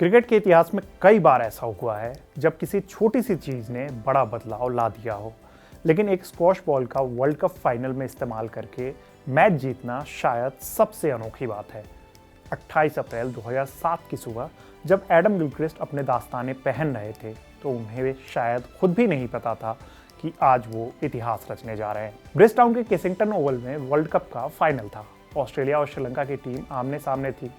Cricket के इतिहास में कई बार ऐसा हुआ है जब किसी छोटी सी चीज़ ने बड़ा बदलाव ला दिया हो, लेकिन एक स्क्वॉश बॉल का वर्ल्ड कप फाइनल में इस्तेमाल करके मैच जीतना शायद सबसे अनोखी बात है। 28 अप्रैल 2007 की सुबह जब एडम गिलक्रिस्ट अपने दास्ताने पहन रहे थे तो उन्हें शायद खुद भी नहीं पता था कि आज वो इतिहास रचने जा रहे हैं। ब्रिजटाउन के केसिंगटन ओवल में वर्ल्ड कप का फाइनल था। ऑस्ट्रेलिया और श्रीलंका की टीम आमने सामने थी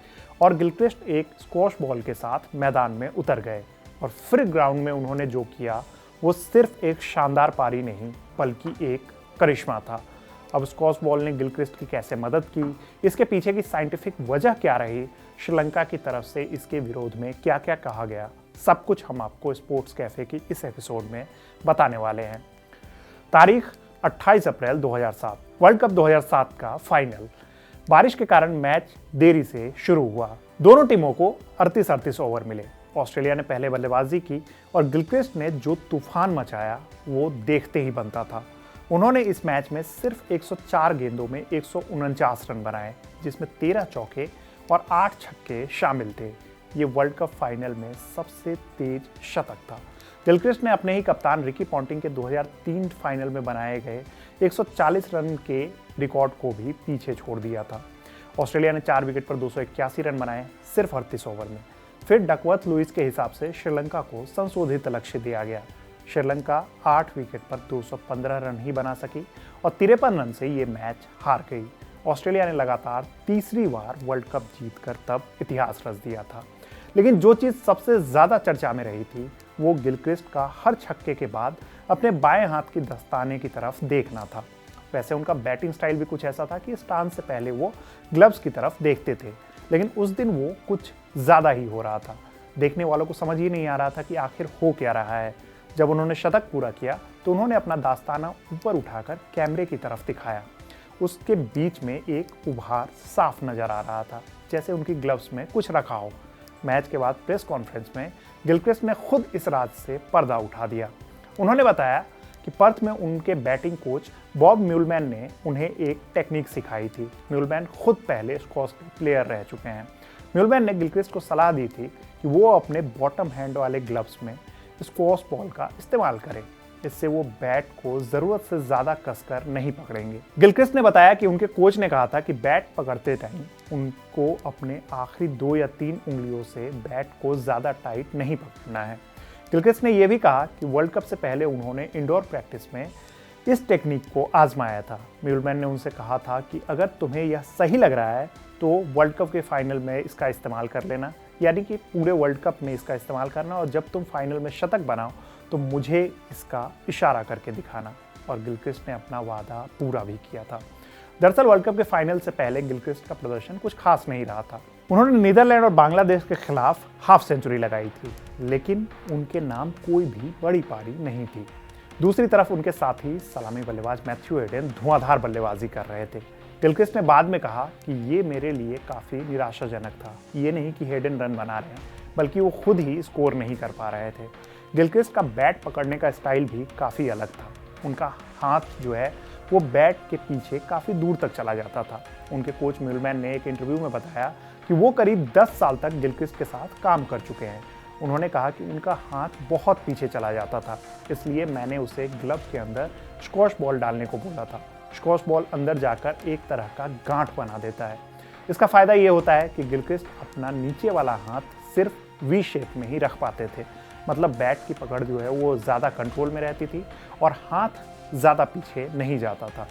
और गिलक्रिस्ट एक स्क्वॉश बॉल के साथ मैदान में उतर गए और फिर ग्राउंड में उन्होंने जो किया वो सिर्फ एक शानदार पारी नहीं बल्कि एक करिश्मा था। अब स्क्वॉश बॉल ने गिलक्रिस्ट की कैसे मदद की, इसके पीछे की साइंटिफिक वजह क्या रही, श्रीलंका की तरफ से इसके विरोध में क्या क्या कहा गया, सब कुछ हम आपको स्पोर्ट्स कैफे की इस एपिसोड में बताने वाले हैं। तारीख 28 अप्रैल 2007, वर्ल्ड कप 2007 का फाइनल। बारिश के कारण मैच देरी से शुरू हुआ। दोनों टीमों को 38 ओवर मिले। ऑस्ट्रेलिया ने पहले बल्लेबाजी की और गिलक्रिस्ट ने जो तूफान मचाया वो देखते ही बनता था। उन्होंने इस मैच में सिर्फ 104 गेंदों में 149 रन बनाए, जिसमें 13 चौके और 8 छक्के शामिल थे। ये वर्ल्ड कप फाइनल में सबसे तेज शतक था। गिलक्रिस्ट ने अपने ही कप्तान रिकी पॉन्टिंग के 2003 फाइनल में बनाए गए 140 रन के रिकॉर्ड को भी पीछे छोड़ दिया था। ऑस्ट्रेलिया ने 4 विकेट पर 281 रन बनाए सिर्फ 38 ओवर में। फिर डकवर्थ लुइस के हिसाब से श्रीलंका को संशोधित लक्ष्य दिया गया। श्रीलंका 8 विकेट पर 215 रन ही बना सकी और 53 रन से ये मैच हार गई। ऑस्ट्रेलिया ने लगातार तीसरी बार वर्ल्ड कप जीतकर तब इतिहास रच दिया था। लेकिन जो चीज़ सबसे ज़्यादा चर्चा में रही थी वो गिलक्रिस्ट का हर छक्के के बाद अपने बाएं हाथ की दस्ताने की तरफ देखना था। वैसे उनका बैटिंग स्टाइल भी कुछ ऐसा था कि स्टांस से पहले वो ग्लव्स की तरफ देखते थे, लेकिन उस दिन वो कुछ ज़्यादा ही हो रहा था। देखने वालों को समझ ही नहीं आ रहा था कि आखिर हो क्या रहा है। जब उन्होंने शतक पूरा किया तो उन्होंने अपना दास्ताना ऊपर उठाकर कैमरे की तरफ दिखाया। उसके बीच में एक उभार साफ नजर आ रहा था, जैसे उनकी ग्लव्स में कुछ रखा हो। मैच के बाद प्रेस कॉन्फ्रेंस में गिलक्रिस्ट ने खुद इस राज से पर्दा उठा दिया। उन्होंने बताया कि पर्थ में उनके बैटिंग कोच बॉब म्यूलमैन ने उन्हें एक टेक्निक सिखाई थी। म्यूलमैन खुद पहले स्क्वॉश प्लेयर रह चुके हैं। म्यूलमैन ने गिलक्रिस्ट को सलाह दी थी कि वो अपने बॉटम हैंड वाले ग्लव्स में स्क्वॉश बॉल का इस्तेमाल करें, इससे वो बैट को जरूरत से ज्यादा कसकर नहीं पकड़ेंगे। गिलक्रिस्ट ने बताया कि उनके कोच ने कहा था कि बैट पकड़ते टाइम उनको अपने आखिरी 2 या 3 उंगलियों से बैट को ज्यादा टाइट नहीं पकड़ना है। गिलक्रिस्ट ने यह भी कहा कि वर्ल्ड कप से पहले उन्होंने इंडोर प्रैक्टिस में इस टेक्निक को आजमाया था। म्यूलमैन ने उनसे कहा था कि अगर तुम्हें यह सही लग रहा है तो वर्ल्ड कप के फाइनल में इसका इस्तेमाल कर लेना, यानी कि पूरे वर्ल्ड कप में इसका इस्तेमाल करना, और जब तुम फाइनल में शतक बनाओ तो मुझे इसका इशारा करके दिखाना। और गिलक्रिस्ट ने अपना वादा पूरा भी किया था। दरअसल वर्ल्ड कप के फाइनल से पहले गिलक्रिस्ट का प्रदर्शन कुछ खास नहीं रहा था। उन्होंने नीदरलैंड और बांग्लादेश के खिलाफ हाफ सेंचुरी लगाई थी, लेकिन उनके नाम कोई भी बड़ी पारी नहीं थी। दूसरी तरफ उनके साथी सलामी बल्लेबाज मैथ्यू हेडन धुआंधार बल्लेबाजी कर रहे थे। गिलक्रिस्ट ने बाद में कहा कि ये मेरे लिए काफ़ी निराशाजनक था। ये नहीं कि हेडन रन बना रहे हैं, बल्कि वो खुद ही स्कोर नहीं कर पा रहे थे। गिलक्रिस्ट का बैट पकड़ने का स्टाइल भी काफ़ी अलग था। उनका हाथ जो है वो बैट के पीछे काफ़ी दूर तक चला जाता था। उनके कोच म्यूलमैन ने एक इंटरव्यू में बताया कि वो करीब 10 साल तक गिलक्रिस्ट के साथ काम कर चुके हैं। उन्होंने कहा कि उनका हाथ बहुत पीछे चला जाता था, इसलिए मैंने उसे ग्लव के अंदर स्क्वॉश बॉल डालने को बोला था। स्क्वॉश बॉल अंदर जाकर एक तरह का गांठ बना देता है। इसका फ़ायदा ये होता है कि गिलक्रिस्ट अपना नीचे वाला हाथ सिर्फ वी शेप में ही रख पाते थे, मतलब बैट की पकड़ जो है वो ज़्यादा कंट्रोल में रहती थी और हाथ ज़्यादा पीछे नहीं जाता था।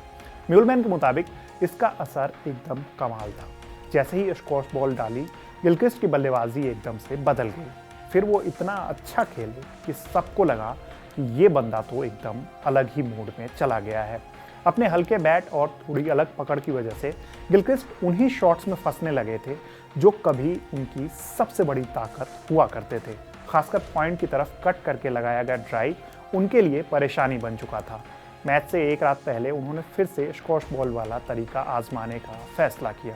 म्यूलमैन के मुताबिक इसका असर एकदम कमाल था। जैसे ही स्क्वॉश बॉल डाली, गिलक्रिस्ट की बल्लेबाजी एकदम से बदल गई। फिर वो इतना अच्छा खेले कि सबको लगा कि ये बंदा तो एकदम अलग ही मूड में चला गया है। अपने हल्के बैट और थोड़ी अलग पकड़ की वजह से गिलक्रिस्ट उन्हीं शॉट्स में फंसने लगे थे जो कभी उनकी सबसे बड़ी ताकत हुआ करते थे। खासकर पॉइंट की तरफ कट करके लगाया गया ड्राइव उनके लिए परेशानी बन चुका था। मैच से एक रात पहले उन्होंने फिर से स्क्वॉश बॉल वाला तरीका आजमाने का फैसला किया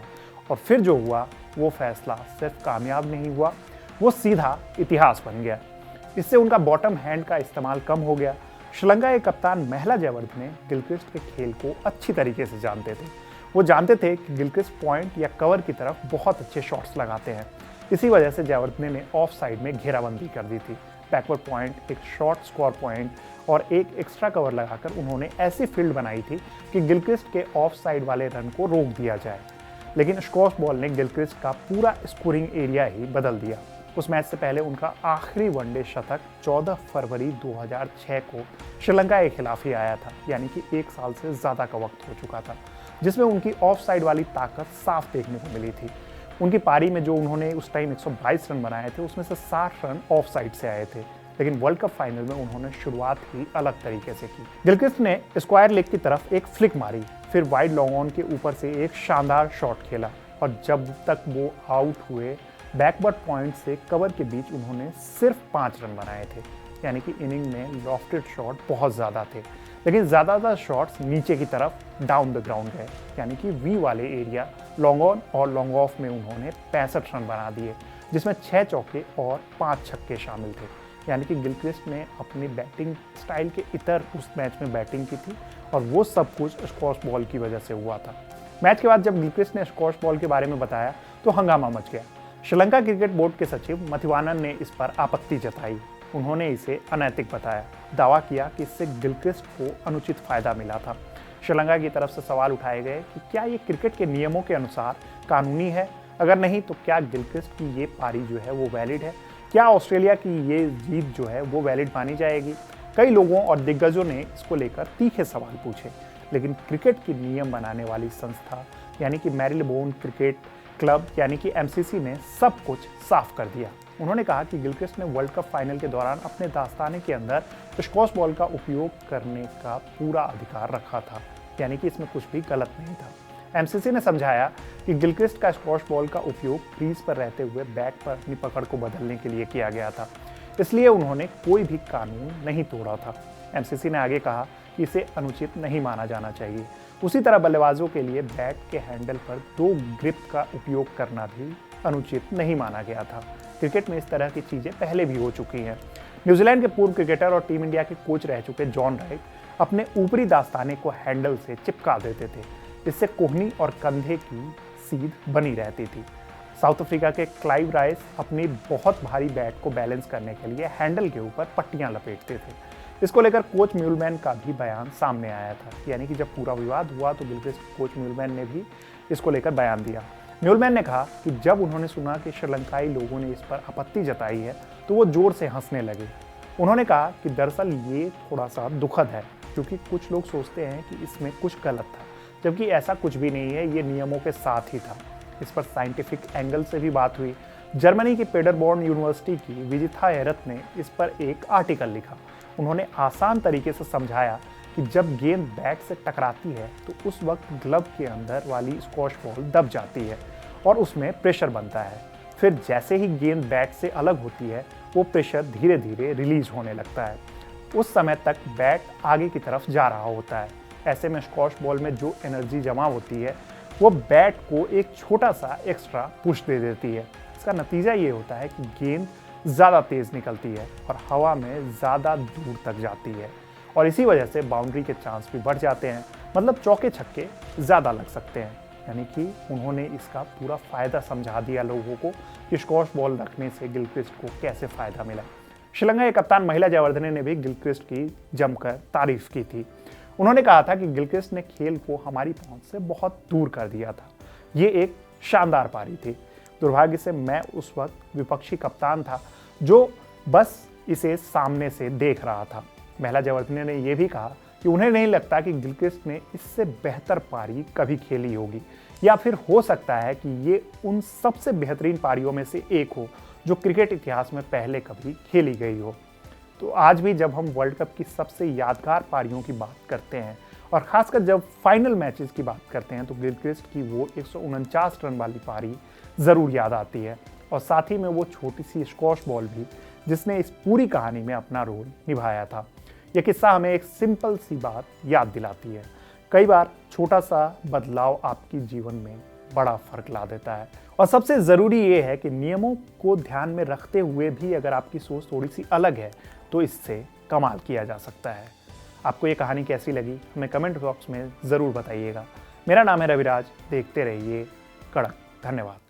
और फिर जो हुआ वो फैसला सिर्फ कामयाब नहीं हुआ, वो सीधा इतिहास बन गया। इससे उनका बॉटम हैंड का इस्तेमाल कम हो गया। श्रीलंका के कप्तान महला जयवर्धने गिलक्रिस्ट के खेल को अच्छी तरीके से जानते थे। वो जानते थे कि गिलक्रिस्ट पॉइंट या कवर की तरफ बहुत अच्छे शॉट्स लगाते हैं। इसी वजह से जयवर्धने ने ऑफ साइड में घेराबंदी कर दी थी। बैकवर्ड पॉइंट, एक शॉर्ट स्कोर पॉइंट और एक एक्स्ट्रा कवर लगाकर उन्होंने ऐसी फील्ड बनाई थी कि गिलक्रिस्ट के ऑफ साइड वाले रन को रोक दिया जाए। लेकिन स्क्वॉश बॉल ने गिलक्रिस्ट का पूरा स्कोरिंग एरिया ही बदल दिया। उस मैच से पहले उनका आखिरी वनडे शतक 14 फरवरी 2006 को श्रीलंका के खिलाफ ही आया था, यानी कि 1 साल से ज़्यादा का वक्त हो चुका था, जिसमें उनकी ऑफ साइड वाली ताकत साफ देखने को मिली थी। उनकी पारी में जो उन्होंने उस टाइम 122 रन बनाए थे, उसमें से 60 रन ऑफ साइड से आए थे। लेकिन वर्ल्ड कप फाइनल में उन्होंने शुरुआत ही अलग तरीके से की। गिलक्रिस्ट ने स्क्वायर लेग की तरफ एक फ्लिक मारी, फिर वाइड लॉन्ग ऑन के ऊपर से एक शानदार शॉट खेला और जब तक वो आउट हुए बैकवर्ड पॉइंट से कवर के बीच उन्होंने सिर्फ 5 रन बनाए थे, यानी कि इनिंग में लॉफ्टेड शॉट बहुत ज़्यादा थे। लेकिन ज़्यादातर शॉट्स नीचे की तरफ डाउन द ग्राउंड गए, यानी कि वी वाले एरिया लॉन्ग ऑन और लॉन्ग ऑफ में उन्होंने 65 रन बना दिए, जिसमें 6 चौके और 5 छक्के शामिल थे। यानी कि गिलक्रिस्ट ने अपनी बैटिंग स्टाइल के इतर उस मैच में बैटिंग की थी और वो सब कुछ स्क्वॉश बॉल की वजह से हुआ था। मैच के बाद जब गिलक्रिस्ट ने स्क्वॉश बॉल के बारे में बताया तो हंगामा मच गया। श्रीलंका क्रिकेट बोर्ड के सचिव मथिवानन ने इस पर आपत्ति जताई। उन्होंने इसे अनैतिक बताया, दावा किया कि इससे गिलक्रिस्ट को अनुचित फायदा मिला था। श्रीलंका की तरफ से सवाल उठाए गए कि क्या ये क्रिकेट के नियमों के अनुसार कानूनी है, अगर नहीं तो क्या गिलक्रिस्ट की ये पारी जो है वो वैलिड है, क्या ऑस्ट्रेलिया की ये जीत जो है वो वैलिड मानी जाएगी। कई लोगों और दिग्गजों ने इसको लेकर तीखे सवाल पूछे, लेकिन क्रिकेट की नियम बनाने वाली संस्था यानी कि मैरिलेबोन क्रिकेट क्लब यानी कि एमसीसी ने सब कुछ साफ कर दिया। उन्होंने कहा कि गिलक्रिस्ट ने वर्ल्ड कप फाइनल के दौरान अपने दास्ताने के अंदर स्क्वॉश बॉल का उपयोग करने का पूरा अधिकार रखा था, यानी कि इसमें कुछ भी गलत नहीं था। एमसीसी ने समझाया कि गिलक्रिस्ट का स्क्वॉश बॉल का उपयोग क्रीज पर रहते हुए बैट पर अपनी पकड़ को बदलने के लिए किया गया था, इसलिए उन्होंने कोई भी कानून नहीं तोड़ा था। एमसीसी ने आगे कहा कि इसे अनुचित नहीं माना जाना चाहिए। उसी तरह बल्लेबाजों के लिए बैट के हैंडल पर 2 ग्रिप का उपयोग करना भी अनुचित नहीं माना गया था। क्रिकेट में इस तरह की चीज़ें पहले भी हो चुकी हैं। न्यूजीलैंड के पूर्व क्रिकेटर और टीम इंडिया के कोच रह चुके जॉन राइट अपने ऊपरी दास्ताने को हैंडल से चिपका देते थे, इससे कोहनी और कंधे की सीध बनी रहती थी। साउथ अफ्रीका के क्लाइव राइस अपनी बहुत भारी बैट को बैलेंस करने के लिए हैंडल के ऊपर पट्टियां लपेटते थे। इसको लेकर कोच म्यूलमैन का भी बयान सामने आया था, यानी कि जब पूरा विवाद हुआ तो गिलक्रिस्ट कोच म्यूलमैन ने भी इसको लेकर बयान दिया। म्यूलमैन ने कहा कि जब उन्होंने सुना कि श्रीलंकाई लोगों ने इस पर आपत्ति जताई है तो वो जोर से हंसने लगे। उन्होंने कहा कि दरअसल ये थोड़ा सा दुखद है, क्योंकि कुछ लोग सोचते हैं कि इसमें कुछ गलत था, जबकि ऐसा कुछ भी नहीं है, ये नियमों के साथ ही था। इस पर साइंटिफिक एंगल से भी बात हुई। जर्मनी की पेडरबॉर्न यूनिवर्सिटी की विजिता एरत ने इस पर एक आर्टिकल लिखा। उन्होंने आसान तरीके से समझाया कि जब गेंद बैट से टकराती है तो उस वक्त ग्लव के अंदर वाली स्क्वॉश बॉल दब जाती है और उसमें प्रेशर बनता है। फिर जैसे ही गेंद बैट से अलग होती है वो प्रेशर धीरे धीरे रिलीज होने लगता है। उस समय तक बैट आगे की तरफ जा रहा होता है। ऐसे में स्क्वॉश बॉल में जो एनर्जी जमा होती है वो बैट को एक छोटा सा एक्स्ट्रा पुश दे देती है। इसका नतीजा ये होता है कि गेंद ज़्यादा तेज़ निकलती है और हवा में ज़्यादा दूर तक जाती है और इसी वजह से बाउंड्री के चांस भी बढ़ जाते हैं, मतलब चौके छक्के ज़्यादा लग सकते हैं। यानी कि उन्होंने इसका पूरा फ़ायदा समझा दिया लोगों को कि स्क्वॉश बॉल रखने से गिलक्रिस्ट को कैसे फ़ायदा मिला। श्रीलंका के कप्तान महिला जयवर्धने ने भी गिलक्रिस्ट की जमकर तारीफ की थी। उन्होंने कहा था कि गिलक्रिस्ट ने खेल को हमारी पहुंच से बहुत दूर कर दिया था। ये एक शानदार पारी थी। दुर्भाग्य से मैं उस वक्त विपक्षी कप्तान था जो बस इसे सामने से देख रहा था। महिला जयवर्धने ने यह भी कहा कि उन्हें नहीं लगता कि गिलक्रिस्ट ने इससे बेहतर पारी कभी खेली होगी, या फिर हो सकता है कि ये उन सबसे बेहतरीन पारियों में से एक हो जो क्रिकेट इतिहास में पहले कभी खेली गई हो। तो आज भी जब हम वर्ल्ड कप की सबसे यादगार पारियों की बात करते हैं और खासकर जब फाइनल मैचेस की बात करते हैं तो गिलक्रिस्ट की वो 149 रन वाली पारी ज़रूर याद आती है और साथ ही में वो छोटी सी स्क्वॉश बॉल भी जिसने इस पूरी कहानी में अपना रोल निभाया था। यह किस्सा हमें एक सिंपल सी बात याद दिलाती है। कई बार छोटा सा बदलाव आपकी जीवन में बड़ा फर्क ला देता है और सबसे ज़रूरी ये है कि नियमों को ध्यान में रखते हुए भी अगर आपकी सोच थोड़ी सी अलग है तो इससे कमाल किया जा सकता है। आपको ये कहानी कैसी लगी हमें कमेंट बॉक्स में ज़रूर बताइएगा। मेरा नाम है रविराज, देखते रहिए कड़क। धन्यवाद।